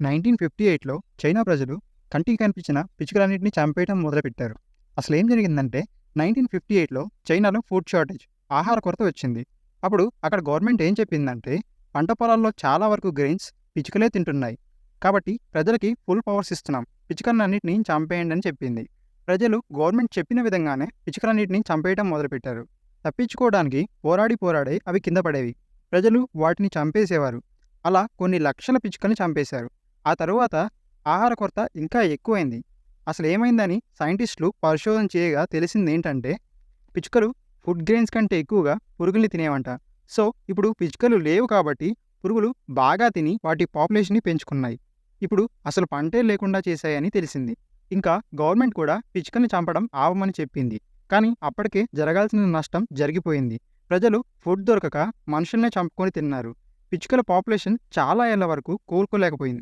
1958లో China ప్రజలు కంటికి కనిపించిన పిచ్చుకలన్నింటినీ చంపేయడం మొదలుపెట్టారు. అసలేం జరిగిందంటే 1958లో చైనాలో ఫుడ్ షార్టేజ్ ఆహార కొరత వచ్చింది. అప్పుడు అక్కడ గవర్నమెంట్ ఏం చెప్పిందంటే పంట పొలాల్లో చాలా వరకు గ్రెయిన్స్ పిచ్చుకలే తింటున్నాయి. కాబట్టి ప్రజలకి ఫుల్ పవర్స్ ఇస్తున్నాం. పిచ్చుకలన్నింటినీ చంపేయండి అని చెప్పింది. ప్రజలు గవర్నమెంట్ చెప్పిన విధంగానే పిచ్చుకలన్నింటినీ చంపేయడం మొదలుపెట్టారు. తప్పించుకోవడానికి పోరాడి అవి కింద పడేవి. ప్రజలు వాటిని చంపేసేవారు. అలా కొన్ని లక్షల పిచ్చుకల్ని చంపేశారు. ఆ తరువాత ఆహార కొరత ఇంకా ఎక్కువైంది. అసలేమైందని సైంటిస్టులు పరిశోధన చేయగా తెలిసిందేంటంటే పిచ్చుకలు ఫుడ్ గ్రెయిన్స్ కంటే ఎక్కువగా పురుగుల్ని తినేవంట. సో ఇప్పుడు పిచ్చుకలు లేవు కాబట్టి పురుగులు బాగా తిని వాటి పాపులేషన్‌ని పెంచుకున్నాయి. ఇప్పుడు అసలు పంటే లేకుండా చేశాయని తెలిసింది. ఇంకా గవర్నమెంట్ కూడా పిచ్చుకల్ని చంపడం ఆపమని చెప్పింది. కానీ అప్పటికే జరగాల్సిన నష్టం జరిగిపోయింది. ప్రజలు ఫుడ్ దొరకక మనుషుల్నే చంపుకొని తిన్నారు. పిచ్చుకల పాపులేషన్ చాలా ఏళ్ల వరకు కోలుకోలేకపోయింది.